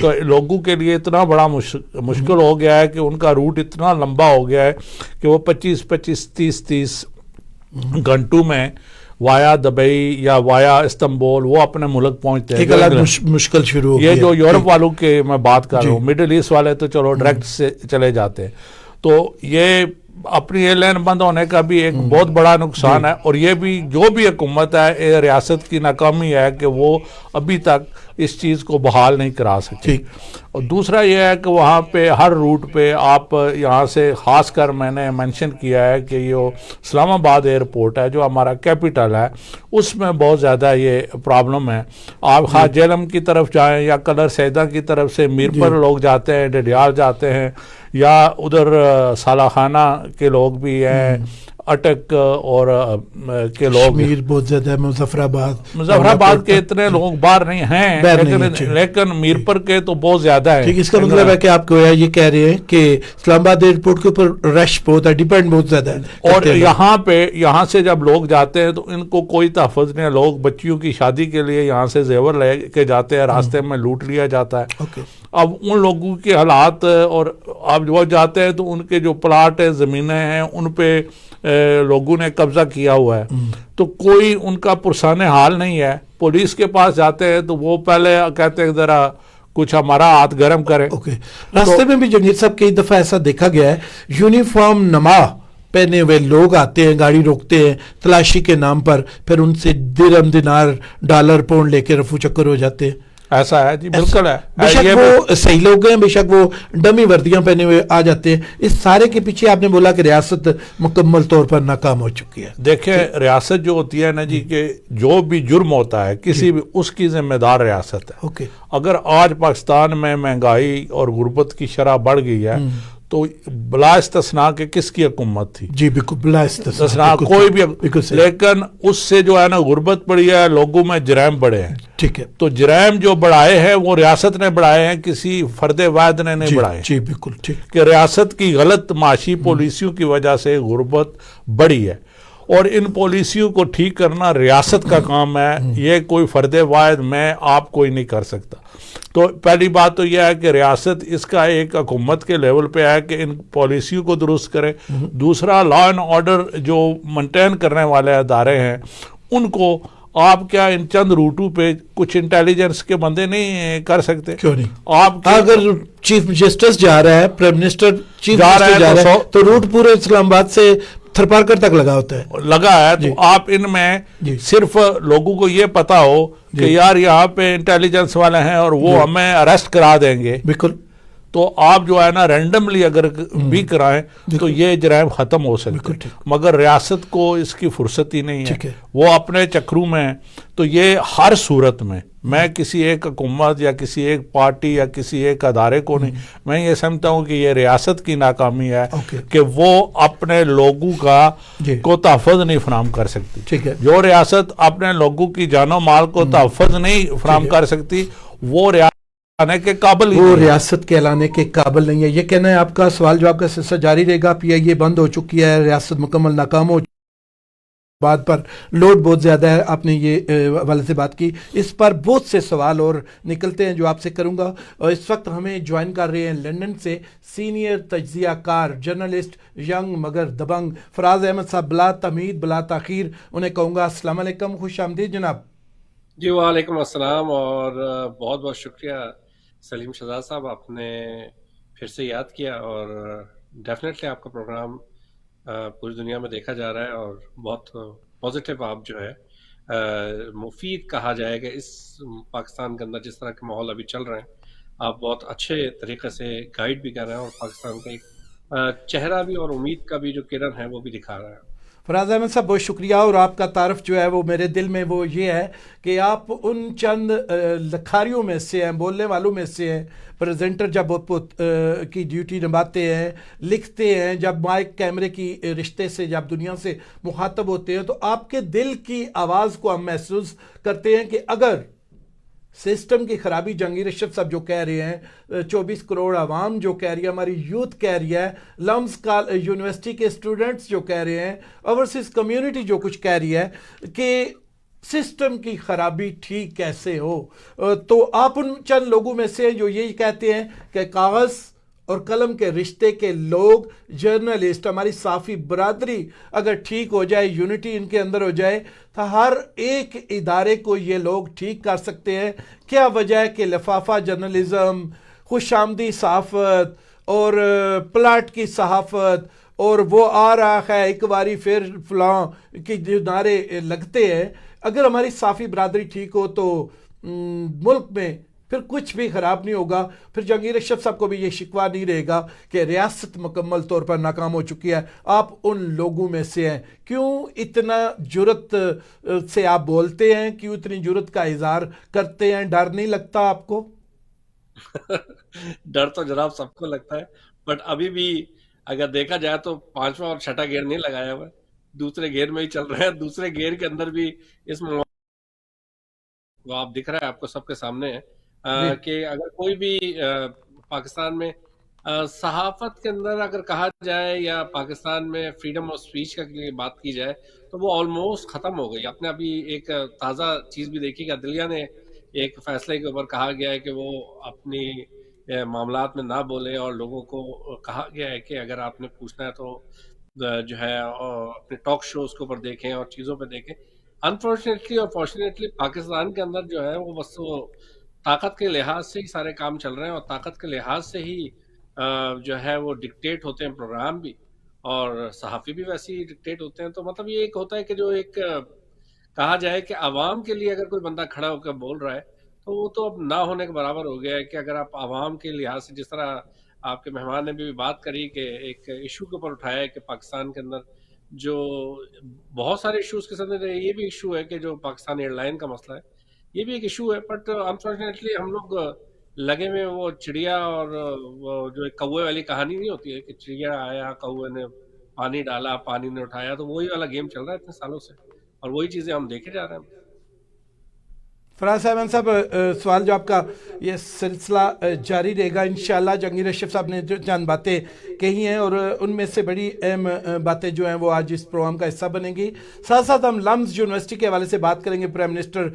تو لوگوں کے لیے اتنا بڑا مشکل ہو گیا ہے کہ ان کا روٹ اتنا لمبا ہو گیا ہے کہ وہ 25-30 گھنٹوں میں وایا دبئی یا وایا استنبول وہ اپنے ملک پہنچتے ہیں. ایک الگ مشکل شروع ہو گئی. یہ جو یورپ والوں کے میں بات کر رہا ہوں, مڈل ایسٹ والے تو چلو ڈائریکٹ سے چلے جاتے ہیں. تو یہ اپنی ایئر لائن بند ہونے کا بھی ایک بہت بڑا نقصان ہے. اور یہ بھی جو بھی حکومت ہے, ریاست کی ناکامی ہے کہ وہ ابھی تک اس چیز کو بحال نہیں کرا سکتی. اور دوسرا یہ ہے کہ وہاں پہ ہر روٹ پہ آپ یہاں سے خاص کر میں نے منشن کیا ہے کہ یہ اسلام آباد ایئرپورٹ ہے جو ہمارا کیپٹل ہے, اس میں بہت زیادہ یہ پرابلم ہے. آپ خواہ جہلم کی طرف جائیں یا کلر سیدہ کی طرف سے میرپور لوگ جاتے ہیں, ڈڈیال جاتے ہیں, یا ادھر سالہ خانہ کے لوگ بھی ہیں, اٹک اور کے لوگ, کشمیر بہت زیادہ ہے, مظفر آباد کے اتنے لوگ باہر نہیں ہیں, لیکن میرپور کے تو بہت زیادہ ہے. اس کا مطلب ہے کہ آپ کو یہ کہہ رہے ہیں کہ اسلام آباد ایئرپورٹ کے اوپر رش بہت ہے, ڈیپینڈ بہت زیادہ ہے. اور یہاں سے جب لوگ جاتے ہیں تو ان کو کوئی تحفظ نہیں ہے. لوگ بچیوں کی شادی کے لیے یہاں سے زیور لے کے جاتے ہیں, راستے میں لوٹ لیا جاتا ہے. اب ان لوگوں کے حالات, اور اب وہ جاتے ہیں تو ان کے جو پلاٹ ہیں, زمینیں ہیں, ان پہ لوگوں نے قبضہ کیا ہوا ہے, تو کوئی ان کا پرسان حال نہیں ہے. پولیس کے پاس جاتے ہیں تو وہ پہلے کہتے ہیں ذرا کچھ ہمارا ہاتھ گرم کرے. راستے میں بھی جنید صاحب کئی دفعہ ایسا دیکھا گیا ہے, یونیفارم نما پہنے ہوئے لوگ آتے ہیں, گاڑی روکتے ہیں تلاشی کے نام پر, پھر ان سے درہم دینار ڈالر پاؤنڈ لے کے رفو چکر ہو جاتے ہیں. ایسا ہے جی, بالکل ہے. بے شک وہ صحیح لوگ ہیں, بے شک وہ ڈمی وردیاں پہنے ہوئے آ جاتے ہیں. اس سارے کے پیچھے آپ نے بولا کہ ریاست مکمل طور پر ناکام ہو چکی ہے. دیکھیں ریاست جو ہوتی ہے نا جی, کہ جو بھی جرم ہوتا ہے کسی بھی, اس کی ذمہ دار ریاست ہے. اگر آج پاکستان میں مہنگائی اور غربت کی شرح بڑھ گئی ہے تو بلا استثناء کہ کس کی حکومت تھی؟ جی بالکل بلا استثناء کوئی بھی, لیکن اس سے جو ہے نا غربت بڑھی ہے, لوگوں میں جرائم بڑھے ہیں. ٹھیک ہے, تو جرائم جو بڑھائے ہیں وہ ریاست نے بڑھائے ہیں, کسی فرد واحد نے نہیں بڑھائے. جی بالکل ٹھیک, کہ ریاست کی غلط معاشی پالیسیوں کی وجہ سے غربت بڑھی ہے, اور ان پالیسیوں کو ٹھیک کرنا ریاست کا کام ہے. یہ کوئی فرد واحد میں آپ کوئی نہیں کر سکتا. تو پہلی بات تو یہ ہے کہ ریاست اس کا ایک حکومت کے لیول پہ ہے کہ ان پالیسیوں کو درست کرے. دوسرا, لا اینڈ آرڈر جو مینٹین کرنے والے ادارے ہیں ان کو آپ کیا ان چند روٹوں پہ کچھ انٹیلیجنس کے بندے نہیں کر سکتے؟ کیوں نہیں؟ آپ اگر چیف منسٹر جا رہا ہے, پرائم منسٹر چیف منسٹر جا رہا ہے تو روٹ پورے اسلام آباد سے تھرپارکر تک لگا ہوتا ہے, لگا ہے. تو آپ ان میں صرف لوگوں کو یہ پتا ہو کہ یار یہاں پہ انٹیلیجنس والے ہیں اور وہ ہمیں اریسٹ کرا دیں گے, بالکل, تو آپ جو ہے نا رینڈملی اگر بھی کرائیں تو یہ جرائم ختم ہو سکتے. مگر ریاست کو اس کی فرصت ہی نہیں ہے, وہ اپنے چکروں میں. تو یہ ہر صورت میں کسی ایک حکومت یا کسی ایک پارٹی یا کسی ایک ادارے کو نہیں, میں یہ سمجھتا ہوں کہ یہ ریاست کی ناکامی ہے کہ وہ اپنے لوگوں کا کو تحفظ نہیں فراہم کر سکتی. جو ریاست اپنے لوگوں کی جان و مال کو تحفظ نہیں فراہم کر سکتی وہ کے قابل ہی, وہ ریاست کہلانے کے قابل نہیں ہے. یہ کہنا ہے آپ کا سوال جواب کا سلسلہ جاری رہے گا. پی آئی اے بند ہو چکی ہے, ریاست مکمل ناکام ہو بات پر لوڈ بہت زیادہ ہے. آپ نے یہ حوالے سے بات کی, اس پر بہت سے سوال اور نکلتے ہیں جو آپ سے کروں گا. اور اس وقت ہمیں جوائن کر رہے ہیں لندن سے سینئر تجزیہ کار, جرنلسٹ, ینگ مگر دبنگ فراز احمد صاحب. بلا تمہید بلا تاخیر انہیں کہوں گا السلام علیکم, خوش آمدید جناب. جی وعلیکم السلام, اور بہت بہت شکریہ سلیم شہزاد صاحب, آپ نے پھر سے یاد کیا. اور ڈیفینیٹلی آپ کا پروگرام پوری دنیا میں دیکھا جا رہا ہے, اور بہت پازیٹیو آپ جو ہے مفید کہا جائے گا اس پاکستان کے اندر جس طرح کے ماحول ابھی چل رہے ہیں, آپ بہت اچھے طریقے سے گائیڈ بھی کر رہے ہیں, اور پاکستان کا ایک چہرہ بھی اور امید کا بھی جو کرن ہے وہ بھی دکھا رہا ہے. فراز احمد صاحب بہت شکریہ. اور آپ کا تعارف جو ہے وہ میرے دل میں وہ یہ ہے کہ آپ ان چند لکھاریوں میں سے ہیں, بولنے والوں میں سے ہیں, پریزنٹر جب کی ڈیوٹی نبھاتے ہیں, لکھتے ہیں, جب مائک کیمرے کی رشتے سے جب دنیا سے مخاطب ہوتے ہیں تو آپ کے دل کی آواز کو ہم محسوس کرتے ہیں کہ اگر سسٹم کی خرابی, جہانگیر اشرف صاحب جو کہہ رہے ہیں, 24 کروڑ عوام جو کہہ رہی ہے, ہماری یوتھ کہہ رہی ہے, لمز یونیورسٹی کے اسٹوڈنٹس جو کہہ رہے ہیں, اوورسیز کمیونٹی جو کچھ کہہ رہی ہے کہ سسٹم کی خرابی ٹھیک کیسے ہو؟ تو آپ ان چند لوگوں میں سے جو یہی کہتے ہیں کہ کاغذ اور قلم کے رشتے کے لوگ، جرنلسٹ، ہماری صحافی برادری اگر ٹھیک ہو جائے، یونٹی ان کے اندر ہو جائے، تو ہر ایک ادارے کو یہ لوگ ٹھیک کر سکتے ہیں. کیا وجہ ہے کہ لفافہ جرنلزم، خوش آمدی صحافت اور پلاٹ کی صحافت، اور وہ آ رہا ہے ایک باری پھر فلاں کی جو نعرے لگتے ہیں، اگر ہماری صحافی برادری ٹھیک ہو تو ملک میں پھر کچھ بھی خراب نہیں ہوگا. پھر جہانگیر اشرف صاحب کو بھی یہ شکوہ نہیں رہے گا کہ ریاست مکمل طور پر ناکام ہو چکی ہے. آپ ان لوگوں میں سے ہیں، کیوں اتنا جرت سے آپ بولتے ہیں، کیوں اتنی جرت کا اظہار کرتے ہیں؟ ڈر نہیں لگتا آپ کو؟ ڈر تو جناب سب کو لگتا ہے، بٹ ابھی بھی اگر دیکھا جائے تو پانچواں اور چھٹا گیئر نہیں لگایا ہوا ہے، دوسرے گیئر میں ہی چل رہے ہیں. دوسرے گیئر کے اندر بھی اس وہ آپ دکھ رہا ہے آپ کو سب کے سامنے ہے جی کہ اگر کوئی بھی پاکستان میں صحافت کے اندر اگر کہا جائے یا پاکستان میں فریڈم آف سپیچ کا بات کی جائے تو وہ آلموسٹ ختم ہو گئی. آپ نے ابھی ایک تازہ چیز بھی دیکھی کہ عدلیہ نے ایک فیصلے کے اوپر کہا گیا ہے کہ وہ اپنی معاملات میں نہ بولے، اور لوگوں کو کہا گیا ہے کہ اگر آپ نے پوچھنا ہے تو جو ہے اپنے ٹاک شوز کے اوپر دیکھیں اور چیزوں پہ دیکھیں. انفارچونیٹلی اور فارچونیٹلی پاکستان کے اندر جو ہے وہ بس وہ طاقت کے لحاظ سے ہی سارے کام چل رہے ہیں، اور طاقت کے لحاظ سے ہی جو ہے وہ ڈکٹیٹ ہوتے ہیں پروگرام بھی، اور صحافی بھی ویسے ہی ڈکٹیٹ ہوتے ہیں. تو مطلب یہ ایک ہوتا ہے کہ جو ایک کہا جائے کہ عوام کے لیے اگر کوئی بندہ کھڑا ہو کر بول رہا ہے تو وہ تو اب نہ ہونے کے برابر ہو گیا ہے. کہ اگر آپ عوام کے لحاظ سے، جس طرح آپ کے مہمان نے بھی بات کری کہ ایک ایشو کے اوپر اٹھایا ہے کہ پاکستان کے اندر جو بہت سارے ایشوز کے ساتھ یہ بھی ایشو ہے کہ جو پاکستان ایئر لائن کا مسئلہ ہے، یہ بھی ایک ایشو ہے. بٹ انفارچونیٹلی ہم لوگ لگے میں وہ چڑیا اور وہ جو ایک کوے والی کہانی نہیں ہوتی ہے کہ چڑیا آیا، کوے نے پانی ڈالا، پانی نے اٹھایا، تو وہی والا گیم چل رہا ہے اتنے سالوں سے، اور وہی چیزیں ہم دیکھے جا رہے ہیں. فراز احمد صاحب، سوال جو آپ کا یہ سلسلہ جاری رہے گا انشاءاللہ. جہانگیر اشرف صاحب نے جو چند باتیں کہی ہیں اور ان میں سے بڑی اہم باتیں جو ہیں وہ آج اس پروگرام کا حصہ بنیں گی. ساتھ ساتھ ہم لمز یونیورسٹی کے حوالے سے بات کریں گے. پرائم منسٹر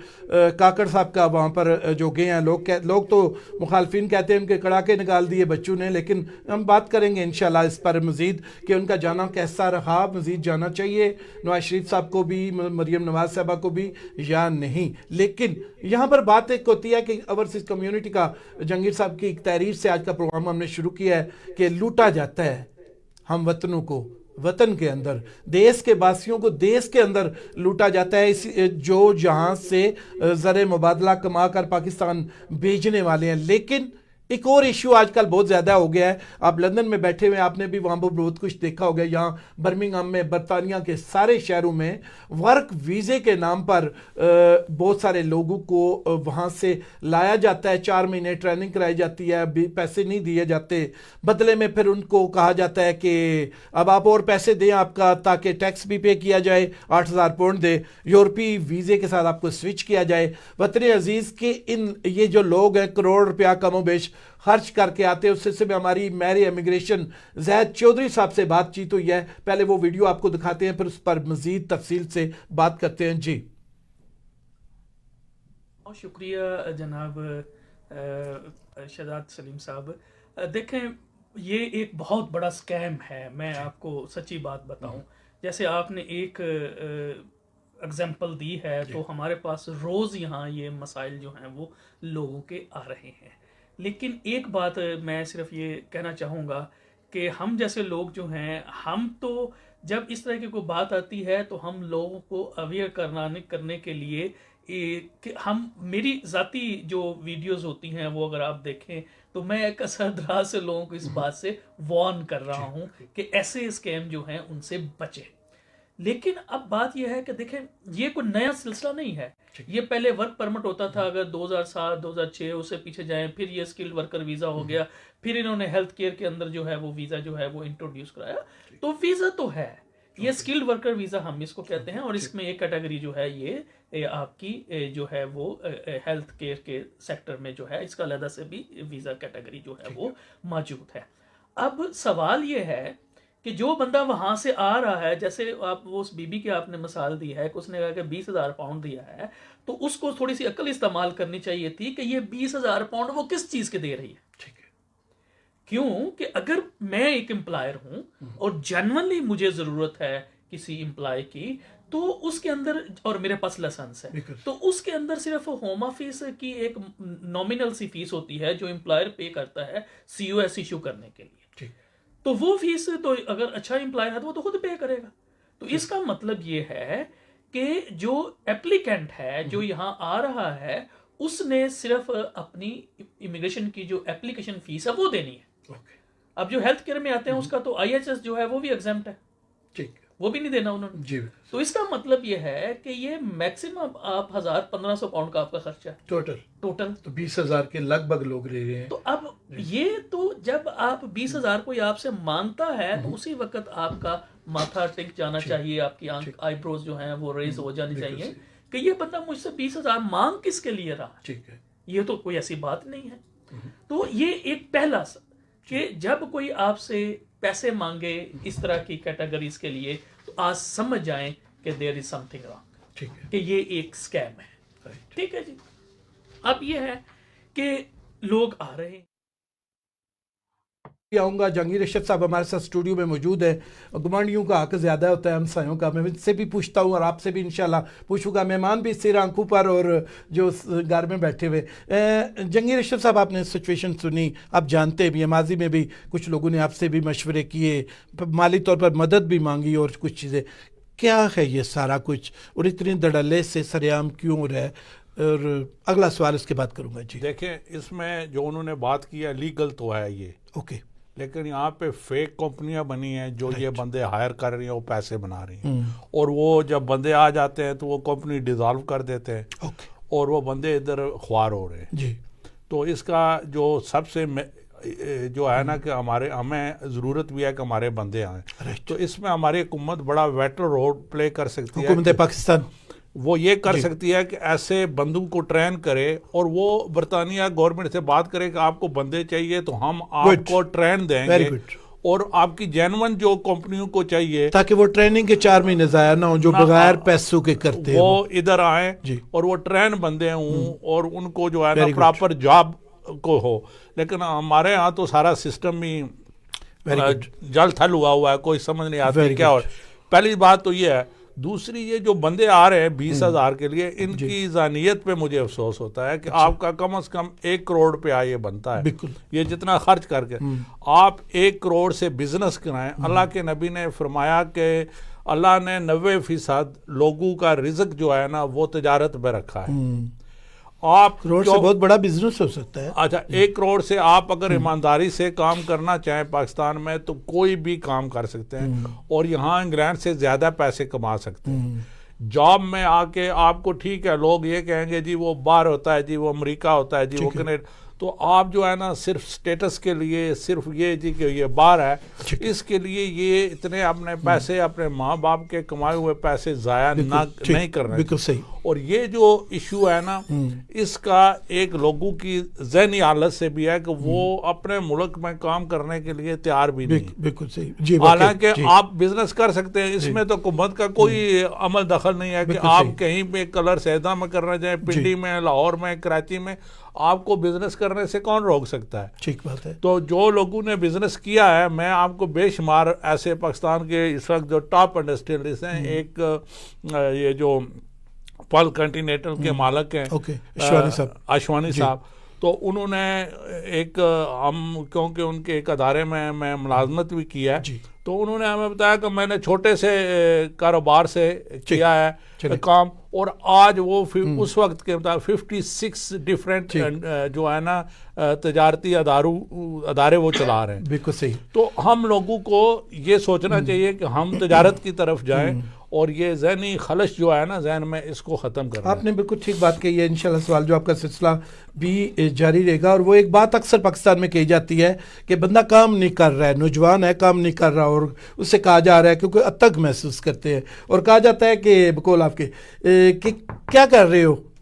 کاکڑ صاحب کا وہاں پر جو گئے ہیں، لوگ تو مخالفین کہتے ہیں ان کے کڑاکے نکال دیے بچوں نے، لیکن ہم بات کریں گے انشاءاللہ اس پر مزید کہ ان کا جانا کیسا رہا، مزید جانا چاہیے نواز شریف صاحب کو بھی، مریم نواز صاحبہ کو بھی، یا نہیں. لیکن یہاں پر بات ایک ہوتی ہے کہ اوورسیز کمیونٹی کا، جہانگیر صاحب کی ایک تحریر سے آج کا پروگرام ہم نے شروع کیا ہے کہ لوٹا جاتا ہے ہم وطنوں کو، وطن کے اندر، دیس کے باسیوں کو دیس کے اندر لوٹا جاتا ہے، جو جہاں سے زر مبادلہ کما کر پاکستان بھیجنے والے ہیں. لیکن ایک اور ایشو آج کل بہت زیادہ ہو گیا ہے. آپ لندن میں بیٹھے ہوئے، آپ نے بھی وہاں پر بہت کچھ دیکھا ہوگا. یہاں برمنگھم میں، برطانیہ کے سارے شہروں میں ورک ویزے کے نام پر بہت سارے لوگوں کو وہاں سے لایا جاتا ہے. 4 مہینے ٹریننگ کرائی جاتی ہے، پیسے نہیں دیے جاتے. بدلے میں پھر ان کو کہا جاتا ہے کہ اب آپ اور پیسے دیں آپ کا، تاکہ ٹیکس بھی پے کیا جائے، 8,000 پاؤنڈ دے، یورپی ویزے کے ساتھ آپ کو سوئچ کیا جائے. وطن عزیز کے یہ جو لوگ ہیں کروڑ روپیہ کم و بیش خرچ کر کے آتے ہیں. اس سلسلے میں ہماری میری امیگریشن زید چودھری صاحب سے بات چیت ہوئی ہے. پہلے وہ ویڈیو آپ کو دکھاتے ہیں، پھر اس پر مزید تفصیل سے بات کرتے ہیں. جی بہت شکریہ جناب شہزاد سلیم صاحب. دیکھیں، یہ ایک بہت بڑا سکیم ہے. میں آپ کو سچی بات بتاؤں، جیسے آپ نے ایک اگزامپل دی ہے، تو ہمارے پاس روز یہاں یہ مسائل جو ہیں وہ لوگوں کے آ رہے ہیں. لیکن ایک بات میں صرف یہ کہنا چاہوں گا کہ ہم جیسے لوگ جو ہیں، ہم تو جب اس طرح کی کوئی بات آتی ہے تو ہم لوگوں کو اویئر کرنے کے لیے کہ ہم، میری ذاتی جو ویڈیوز ہوتی ہیں وہ اگر آپ دیکھیں تو میں ایک اثر دراز سے لوگوں کو اس بات سے وارن کر رہا ہوں کہ ایسے اسکیم جو ہیں ان سے بچیں. لیکن اب بات یہ ہے کہ دیکھیں، یہ کوئی نیا سلسلہ نہیں ہے. یہ پہلے ورک پرمٹ ہوتا تھا، اگر 2007 2006 اسے پیچھے جائیں، پھر یہ اسکلڈ ورکر ویزا ہو گیا، پھر انہوں نے ہیلتھ کیئر کے اندر جو ہے وہ ویزا جو ہے وہ انٹروڈیوس کرایا. تو ویزا تو ہے، یہ اسکلڈ ورکر ویزا ہم اس کو کہتے ہیں، اور اس میں ایک کیٹیگری جو ہے یہ آپ کی جو ہے وہ ہیلتھ کیئر کے سیکٹر میں جو ہے اس کا علیحدہ سے بھی ویزا کیٹیگری جو ہے وہ موجود ہے. اب سوال یہ ہے کہ جو بندہ وہاں سے آ رہا ہے، جیسے آپ وہ اس بی بی کی آپ نے مثال دی ہے کہ اس نے کہا کہ 20,000 پاؤنڈ دیا ہے، تو اس کو تھوڑی سی عقل استعمال کرنی چاہیے تھی کہ یہ 20,000 پاؤنڈ وہ کس چیز کے دے رہی ہے. ٹھیک ہے. کیوں کہ اگر میں ایک امپلائر ہوں اور جینونلی مجھے ضرورت ہے کسی امپلائی کی، تو اس کے اندر، اور میرے پاس لائسنس ہے، تو اس کے اندر صرف ہوم آفس کی ایک نامینل سی فیس ہوتی ہے جو امپلائر پے کرتا ہے سی او ایس ایشو کرنے کے لیے. تو وہ فیس تو اگر اچھا امپلائر ہے تو وہ تو خود پے کرے گا. تو اس کا مطلب یہ ہے کہ جو ایپلیکینٹ ہے، جو یہاں آ رہا ہے، اس نے صرف اپنی امیگریشن کی جو ایپلیکیشن فیس ہے وہ دینی ہے. اب جو ہیلتھ کیئر میں آتے ہیں اس کا تو آئی ایچ ایس جو ہے وہ بھی ایگزمپٹ ہے. ٹھیک، وہ بھی نہیں دینا انہوں نے. جی. تو اس کا مطلب یہ ہے کہ یہ میکسیمم آپ 1,000-1,500 پاؤنڈ کا آپ کا خرچہ ہے ٹوٹل. تو 20,000 کے لگ بھگ لوگ رہ رہے ہیں. تو اب یہ تو جب آپ 20,000 کوئی آپ سے مانگتا ہے تو اسی وقت آپ کا ماتھا ٹک جانا چاہیے، آپ کی آئی بروز جو ہیں وہ ریز ہو جانی چاہیے کہ یہ بندہ مجھ سے 20,000 مانگ کس کے لیے رہا. ٹھیک ہے، یہ تو کوئی ایسی بات نہیں ہے. تو یہ ایک پہلا کہ جب کوئی آپ سے پیسے مانگے اس طرح کی کیٹیگریز کے لیے تو آج سمجھ جائیں کہ دیر از سم تھنگ رانگ، کہ یہ ایک اسکیم ہے. ٹھیک ہے جی. اب یہ ہے کہ لوگ آ رہے ہیں. آؤں گا جہانگیر اشرف صاحب ہمارے ساتھ اسٹوڈیو میں موجود ہیں. گمانڈیوں کا حق زیادہ ہوتا ہے ہمسایوں کا. میں ان سے بھی پوچھتا ہوں اور آپ سے بھی انشاءاللہ پوچھوں گا. مہمان بھی سیر آنکھوں پر اور جو گھر میں بیٹھے ہوئے. جہانگیر اشرف صاحب، آپ نے سچویشن سنی، آپ جانتے بھی ہیں ماضی میں بھی کچھ لوگوں نے آپ سے بھی مشورے کیے، مالی طور پر مدد بھی مانگی اور کچھ چیزیں. کیا ہے یہ سارا کچھ اور اتنی دھڑلے سے سریعام کیوں ہو رہا ہے؟ اور اگلا سوال اس کے بعد کروں گا. جی دیکھیں، اس میں جو انہوں نے بات کی ہے لیگل تو ہے یہ، اوکے، لیکن یہاں پہ فیک کمپنیاں بنی ہیں جو یہ بندے ہائر کر رہی ہیں، وہ پیسے بنا رہی ہیں، اور وہ جب بندے آ جاتے ہیں تو وہ کمپنی ڈیزالو کر دیتے ہیں اور وہ بندے ادھر خوار ہو رہے ہیں. جی. تو اس کا جو سب سے جو ہے نا کہ ہمیں ضرورت بھی ہے کہ ہمارے بندے آئیں. تو اس میں ہماری حکومت بڑا ویٹل رول پلے کر سکتی ہے. حکومت پاکستان وہ یہ کر سکتی ہے کہ ایسے بندوں کو ٹرین کرے اور وہ برطانیہ گورنمنٹ سے بات کرے کہ آپ کو بندے چاہیے تو ہم آپ کو ٹرین دیں گے، اور آپ کی جینون جو کمپنیوں کو چاہیے تاکہ وہ ٹریننگ کے 4 مہینے ضائع نہ ہوں جو بغیر پیسوں کے کرتے ہیں، وہ ادھر آئیں اور وہ ٹرین بندے ہوں اور ان کو جو ہے نا پراپر جاب کو ہو. لیکن ہمارے ہاں تو سارا سسٹم ہی جل تھل ہوا ہے، کوئی سمجھ نہیں آتی کیا ہو. پہلی بات تو یہ ہے. دوسری، یہ جو بندے آ رہے ہیں 20,000 کے لیے، ان کی ذہنیت پہ مجھے افسوس ہوتا ہے کہ آپ کا کم از کم 1 کروڑ پہ یہ بنتا ہے. یہ جتنا خرچ کر کے آپ 1 کروڑ سے بزنس کرائیں. اللہ کے نبی نے فرمایا کہ اللہ نے 90% لوگوں کا رزق جو ہے نا وہ تجارت میں رکھا ہے. آپ کروڑ سے بہت بڑا بزنس ہو سکتا ہے. اچھا، 1 کروڑ سے آپ اگر ایمانداری سے کام کرنا چاہیں پاکستان میں تو کوئی بھی کام کر سکتے ہیں اور یہاں انگلینڈ سے زیادہ پیسے کما سکتے ہیں. جاب میں آ کے آپ کو ٹھیک ہے لوگ یہ کہیں گے جی وہ باہر ہوتا ہے، جی وہ امریکہ ہوتا ہے، جی وہ کینیڈا، تو آپ جو ہے نا صرف سٹیٹس کے لیے، صرف یہ جی کہ یہ باہر ہے، اس کے لیے یہ اتنے اپنے پیسے، اپنے ماں باپ کے کمائے ہوئے پیسے ضائع نہیں کرنا. بالکل صحیح. اور یہ جو ایشو ہے نا، اس کا ایک لوگوں کی ذہنی حالت سے بھی ہے کہ وہ اپنے ملک میں کام کرنے کے لیے تیار بھی نہیں. بالکل صحیح. حالانکہ آپ بزنس کر سکتے ہیں، اس میں تو حکومت کا کوئی عمل دخل نہیں ہے کہ آپ کہیں پہ کلر سیدہ میں کرنا چاہیں، پنڈی میں، لاہور میں، کراچی میں، آپ کو بزنس کرنے سے کون روک سکتا ہے؟ ٹھیک بات ہے. تو جو لوگوں نے بزنس کیا ہے، میں آپ کو بے شمار ایسے پاکستان کے اس وقت جو ٹاپ انڈسٹریلسٹ ہیں، ایک یہ جو پل کنٹینیٹل کے مالک ہیں اشوانی صاحب، تو انہوں نے ایک کیونکہ ان کے ایک ادارے میں ملازمت بھی کی ہے، تو انہوں نے ہمیں بتایا کہ میں نے چھوٹے سے کاروبار سے کیا ہے کام، اور آج وہ اس وقت کے مطابق 56 ڈفرینٹ جو ہے نا تجارتی ادارے وہ چلا رہے ہیں. بالکل صحیح. تو ہم لوگوں کو یہ سوچنا چاہیے کہ ہم تجارت کی طرف جائیں اور یہ ذہنی خلش جو ہے نا ذہن میں، اس کو ختم کرنا. آپ نے بالکل ٹھیک بات کہی ہے. انشاءاللہ سوال جو آپ کا سلسلہ بھی جاری رہے گا. اور وہ ایک بات اکثر پاکستان میں کہی جاتی ہے کہ بندہ کام نہیں کر رہا ہے، نوجوان ہے کام نہیں کر رہا، اور اس سے کہا جا رہا ہے کیونکہ تنگ محسوس کرتے ہیں اور کہا جاتا ہے کہ بقول آپ کے کہ کیا کر رہے ہو،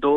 2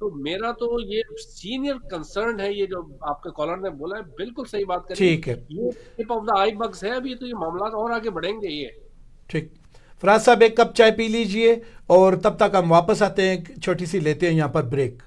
تو میرا تو یہ سینئر کنسرن ہے، یہ جو آپ کے کالر نے بولا ہے بالکل صحیح بات کری، ٹھیک ہے، یہ tip of the I bugs ہے، ابھی تو یہ معاملات اور آگے بڑھیں گے. یہ ٹھیک. فراز صاحب ایک کپ چائے پی لیجئے اور تب تک ہم واپس آتے ہیں، چھوٹی سی لیتے ہیں یہاں پر بریک.